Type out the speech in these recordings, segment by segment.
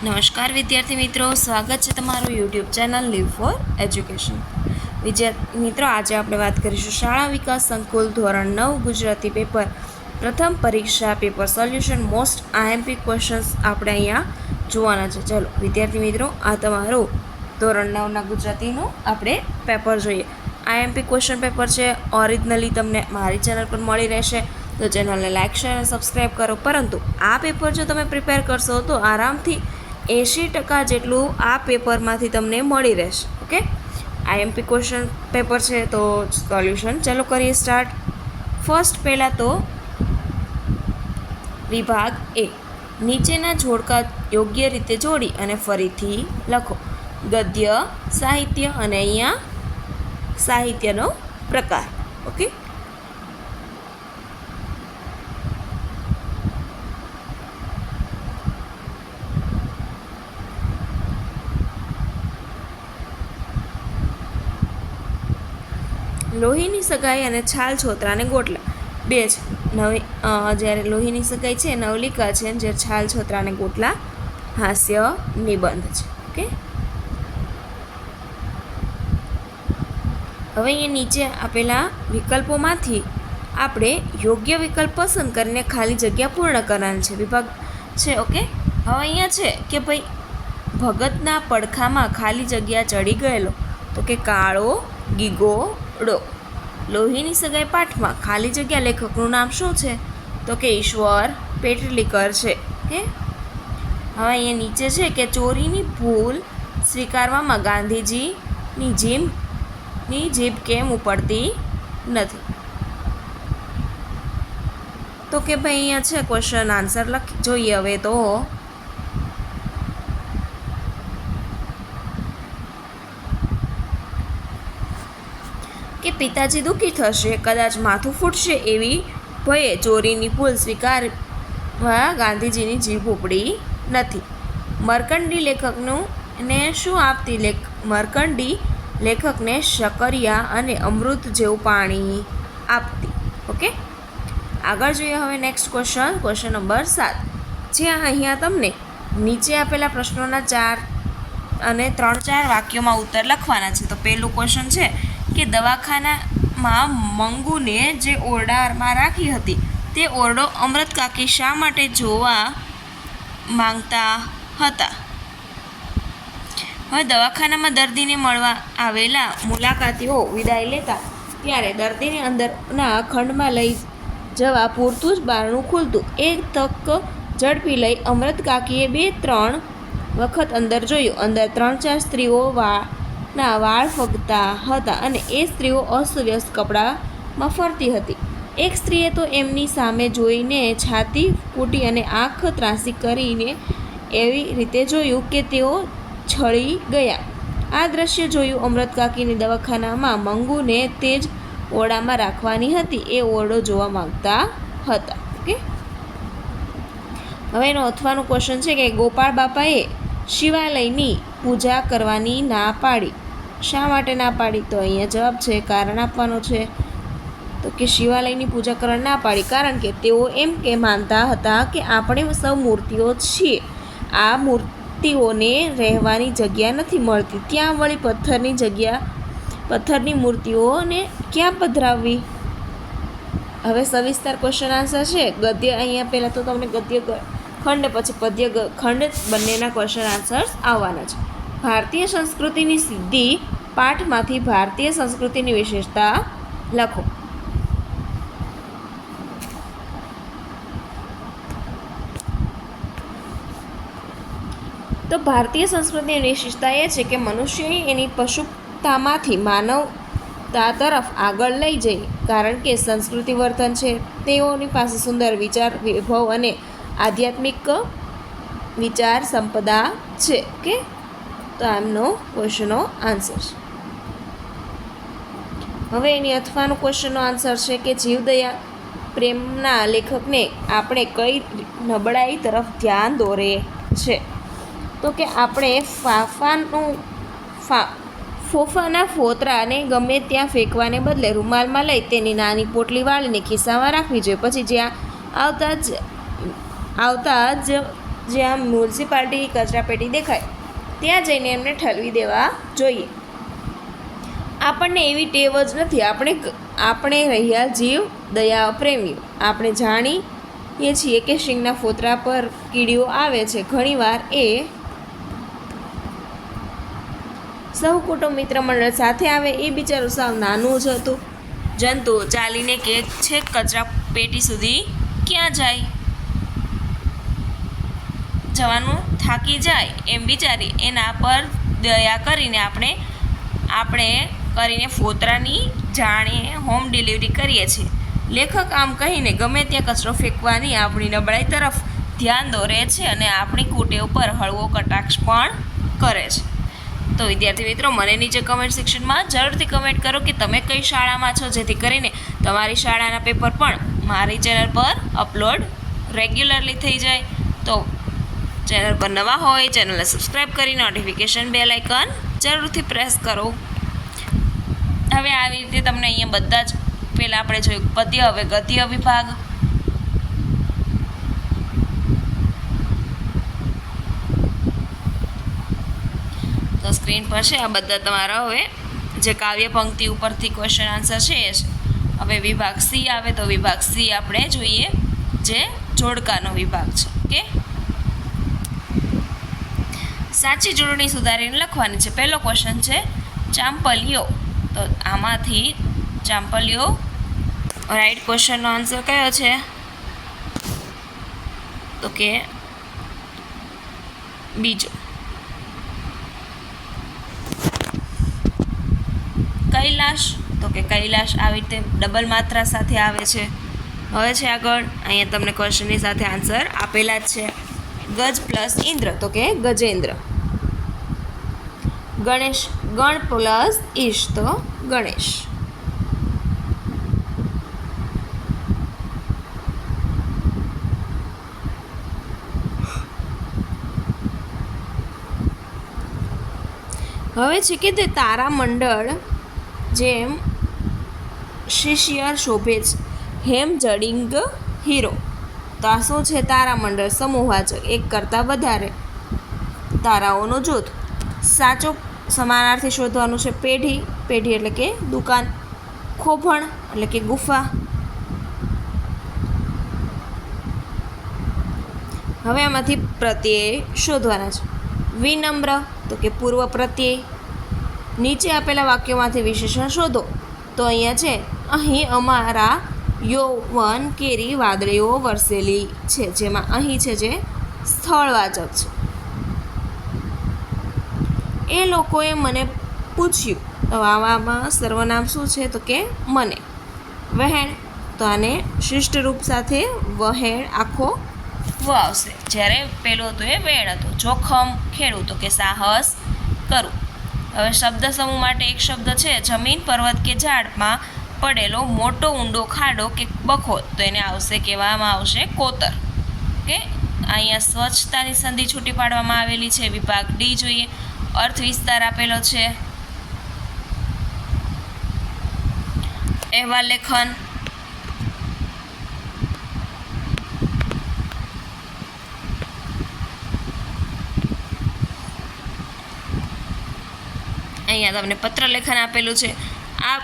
નમસ્કાર વિદ્યાર્થી મિત્રો, સ્વાગત છે તમારું YouTube channel Live for Education. વિદ્યાર્થી મિત્રો, આજે આપણે વાત કરીશું શાળા વિકાસ સંકુલ ધોરણ 9 ગુજરાતી પેપર પ્રથમ પરીક્ષા paper solution most IMP questions આપણે અહીંયા જોવાના છે. ચલો વિદ્યાર્થી મિત્રો, આ તમારું ધોરણ 9ના ગુજરાતીનું આપણે પેપર જોઈએ. આઈએમપી ક્વેશ્ચન પેપર છે. ઓરિજિનલી તમને મારી ચેનલ પર મળી રહેશે, તો ચેનલને લાઇક શેર અને સબસ્ક્રાઈબ કરો. પરંતુ આ પેપર જો તમે પ્રિપેર કરશો તો આરામથી 80% જેટલું આ પેપરમાંથી તમને મળી રહેશે. ઓકે, આઈએમપી ક્વેશ્ચન પેપર છે, તો સોલ્યુશન ચાલો કરીએ સ્ટાર્ટ. ફર્સ્ટ પહેલાં તો વિભાગ એ, નીચેના જોડકા યોગ્ય રીતે જોડી અને ફરીથી લખો. ગદ્ય, સાહિત્ય અને અહીંયા સાહિત્યનો પ્રકાર. ઓકે, લોહીની સગાઈ અને છાલ છોતરાને ગોટલા બે છે. જ્યારે લોહીની સગાઈ છે નવલિકા છે, જ્યારે છાલ છોતરાને ગોટલા હાસ્ય નિબંધ છે. ઓકે, હવે અહીંયા નીચે આપેલા વિકલ્પોમાંથી આપણે યોગ્ય વિકલ્પ પસંદ કરીને ખાલી જગ્યા પૂર્ણ કરવાની છે. વિભાગ છે. ઓકે, હવે અહીંયા છે કે ભાઈ ભગતના પડખામાં ખાલી જગ્યા ચડી ગયેલો, તો કે કાળો ગીગો ડો. લોહીની સગાઈ પાઠમાં ખાલી જગ્યા લેખકનું નામ શું છે, તો કે ઈશ્વર પેટલીકર છે. કે હવે અહીંયા નીચે છે કે ચોરીની ભૂલ સ્વીકારવામાં ગાંધીજીની જીભ કેમ ઉપડતી નથી, તો કે ભાઈ અહીંયા છે ક્વેશ્ચન આન્સર જોઈએ. હવે તો કે પિતાજી દુઃખી થશે, કદાચ માથું ફૂટશે એવી ભયે ચોરીની ભૂલ સ્વીકારવા ગાંધીજીની જીભ ઉપડી નથી. મરકંડી લેખકનું ને શું આપતી? મરકંડી લેખકને શકરિયા અને અમૃત જેવું પાણી આપતી. ઓકે, આગળ જોઈએ હવે નેક્સ્ટ ક્વેશ્ચન નંબર 7. જ્યાં અહીંયા તમને નીચે આપેલા પ્રશ્નોના 4 અને 3-4 વાક્યોમાં ઉત્તર લખવાના છે. તો પહેલું ક્વેશ્ચન છે કે દવાખાનામાં મંગુને જે ઓરડામાં રાખી હતી તે ઓરડો અમૃત કાકી શા માટે જોવા માંગતા હતા? હવે દવાખાનામાં દર્દીને મળવા આવેલા મુલાકાતીઓ વિદાય લેતા ત્યારે દર્દીને અંદરના ખંડમાં લઈ જવા પૂરતું જ બારણું ખુલતું. એ તક ઝડપી લઈ અમૃત કાકીએ 2-3 વખત અંદર જોયું. અંદર 3-4 સ્ત્રીઓ વાળ ફગતા હતા અને એ સ્ત્રીઓ અસ્તવ્યસ્ત કપડામાં ફરતી હતી. એક સ્ત્રીએ તો એમની સામે જોઈને છાતી ફૂટી અને આંખ ત્રાસી કરીને એવી રીતે જોયું કે તેઓ છળી ગયા. આ દ્રશ્ય જોયું અમૃત કાકીને દવાખાનામાં મંગુને તે જ ઓરડામાં રાખવાની હતી એ ઓરડો જોવા માંગતા હતા. ઓકે, હવે એનો અથવાનું ક્વેશ્ચન છે કે ગોપાળ બાપાએ શિવાલયની પૂજા કરવાની ના પાડી. શા માટે ના પાડી? તો અહીંયા જવાબ છે, કારણ આપવાનો છે. તો કે શિવાલયની પૂજા કરવાની ના પાડી કારણ કે તેઓ એમ કે માનતા હતા કે આપણે સૌ મૂર્તિઓ છીએ, આ મૂર્તિઓને રહેવાની જગ્યા નથી મળતી, ત્યાં વળી પથ્થરની મૂર્તિઓને ક્યાં પધરાવવી? હવે સવિસ્તાર ક્વેશ્ચન આન્સર છે. ગદ્ય અહીંયા પહેલાં તો તમને ગદ્ય ખંડ પછી પદ્ય ખંડ બંનેના ક્વેશ્ચન આન્સર્સ આવવાના છે. ભારતીય સંસ્કૃતિની સીધી પાઠમાંથી ભારતીય સંસ્કૃતિની વિશેષતા લખો. તો ભારતીય સંસ્કૃતિની વિશેષતા એ છે કે મનુષ્યને એની પશુતામાંથી માનવતા તરફ આગળ લઈ જઈ, કારણ કે સંસ્કૃતિ વર્તન છે. તેઓની પાસે સુંદર વિચાર વૈભવ અને આધ્યાત્મિક વિચાર સંપદા છે. ઓકે, તો એમનો ક્વેશ્ચનનો આન્સર છે. હવે એની અથવાનું ક્વેશ્ચનનો આન્સર છે કે જીવદયા પ્રેમના લેખકને આપણે કઈ નબળાઈ તરફ ધ્યાન દોરે છે? તો કે આપણે ફોફાના ફોતરાને ગમે ત્યાં ફેંકવાને બદલે રૂમાલમાં લઈ તેની નાની પોટલી વાળીને ખિસ્સામાં રાખવી જોઈએ. પછી જ્યાં આવતા જ જ્યાં મ્યુનિસિપાલિટી કચરાપેટી દેખાય ત્યાં જઈને એમને ઠલવી દેવા જોઈએ. આપણને એવી ટેવ જ નથી. આપણે રહ્યા જીવ દયા પ્રેમીઓ. આપણે જાણીએ છીએ કે શીંગના ફોતરા પર કીડીઓ આવે છે. ઘણીવાર એ સહુ કુટુંબ મિત્ર મંડળ સાથે આવે. એ બિચારું સાવ નાનું જ હતું. જંતુ ચાલીને કે છેક કચરા પેટી સુધી ક્યાં જાય, જવાનું થાકી જાય એમ વિચારી એના પર દયા કરીને આપણે કરીને ફોતરાની જાણે હોમ ડિલિવરી કરીએ છીએ. લેખક આમ કહીને ગમે ત્યાં કચરો ફેંકવાની આપણી નબળાઈ તરફ ધ્યાન દોરે છે અને આપણી કુટેવ પર હળવો કટાક્ષ પણ કરે છે. તો વિદ્યાર્થી મિત્રો, મને નીચે કમેન્ટ સેક્શનમાં જરૂરથી કમેન્ટ કરો કે તમે કઈ શાળામાં છો, જેથી કરીને તમારી શાળાના પેપર પણ મારી ચેનલ પર અપલોડ રેગ્યુલરલી થઈ જાય. તો ચેનલ પર નવા હોય ચેનલને સબસ્ક્રાઈબ કરી નોટિફિકેશન બેલ આઇકન જરૂરથી પ્રેસ કરો. હવે આવી રીતે તમને અહીંયા બધા જ પહેલાં આપણે જોયું પદ્ય, હવે ગદ્ય વિભાગ. તો સ્ક્રીન પર છે આ બધા તમારા હવે જે કાવ્ય પંક્તિ ઉપરથી ક્વેશ્ચન આન્સર છે એ છે. હવે વિભાગ સી આવે તો વિભાગ સી આપણે જોઈએ જે જોડકાનો વિભાગ છે. ઓકે, સાચી જોડણી સુધારીને લખવાની છે. પહેલો ક્વેશ્ચન છે ચાંપલિયો. તો આમાંથી ચાંપલિયો રાઈટ ક્વેશ્ચનનો આન્સર કયો છે? તો કે બીજો. કૈલાશ. તો કે કૈલાશ આવી રીતે ડબલ માત્રા સાથે આવે છે. હવે છે આગળ, અહીંયા તમને ક્વેશ્ચનની સાથે આન્સર આપેલા જ છે. ગજ પ્લસ ઇન્દ્ર. તો કે ગજેન્દ્ર. ગણેશ. ગણ પ્લસ ઈશ. તો ગણેશ. હવે છે કે તે તારામંડળ જેમ શિશિયર શોભે છે, હેમ જડિંગ હીરો. તો આ શું છે? તારામંડળ સમૂહવાચક, એક કરતાં વધારે તારાઓનું જૂથ. સાચો સમાનાર્થી શોધવાનું છે. પેઢી. પેઢી એટલે કે દુકાન. ખોભણ એટલે કે ગુફા. હવે આમાંથી પ્રત્યય શોધવાના છે. વિનમ્ર. તો કે પૂર્વ પ્રત્યય. નીચે આપેલા વાક્યોમાંથી વિશેષણ શોધો. તો અહીંયા છે, અહીં અમારા યૌવન કેરી વાદળીઓ વરસેલી છે. જેમાં અહીં છે જે સ્થળવાચક છે. એ લોકોએ મને પૂછ્યું. તો આવામાં સર્વનામ શું છે? તો કે મને. વહેણ. તો આને શિષ્ટ રૂપ સાથે વહેણ આખો વ આવશે. જ્યારે પેલું હતું એ વેણ હતું. જોખમ. ખેડૂ. તો કે સાહસ કરું. હવે શબ્દ સમૂહ માટે એક શબ્દ છે જમીન, પર્વત કે ઝાડમાં પડેલો મોટો ઊંડો ખાડો કે બખો. તો એને આવશે, કહેવામાં આવશે કોતર. ઓકે, અહીંયા સ્વચ્છતાની સંધિ છૂટી પાડવામાં આવેલી છે. વિભાગ ડી જોઈએ. અર્થ વિસ્તાર આપેલો છે. અહેવાલ લેખન. અહીંયા તમને પત્ર લેખન આપેલું છે. આ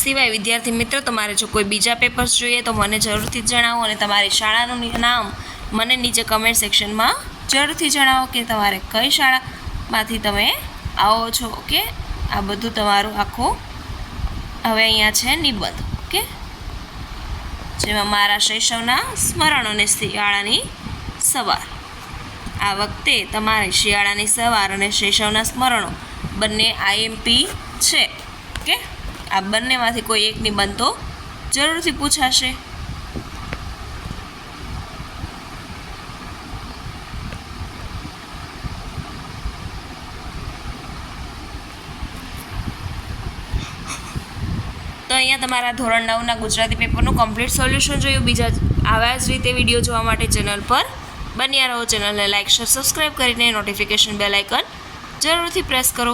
સિવાય વિદ્યાર્થી મિત્રો, તમારે જો કોઈ બીજા પેપર્સ જોઈએ તો મને જરૂરથી જણાવો અને તમારી શાળાનું નામ મને નીચે કમેન્ટ સેક્શનમાં જરૂરથી જણાવો કે તમારે કઈ શાળામાંથી તમે આવો છો. ઓકે, આ બધું તમારું આખું. હવે અહીંયા છે નિબંધ. ઓકે, જેમાં મારા શૈશવના સ્મરણો અને શિયાળાની સવાર. આ વખતે તમારે શિયાળાની સવાર અને શૈશવના સ્મરણો બંને આઈએમપી છે. ઓકે, આ બંનેમાંથી કોઈ એક નિબંધ તો જરૂરથી પૂછાશે. તો અહીંયા તમારા ધોરણ 9ના ગુજરાતી પેપરનું કમ્પ્લીટ સોલ્યુશન જોયું. બીજા આવા જ રીતે વિડીયો જોવા માટે ચેનલ પર બન્યા રહો. ચેનલને લાઇક, શેર, સબસ્ક્રાઈબ કરીને નોટિફિકેશન બેલ આઇકન જરૂરથી પ્રેસ કરો.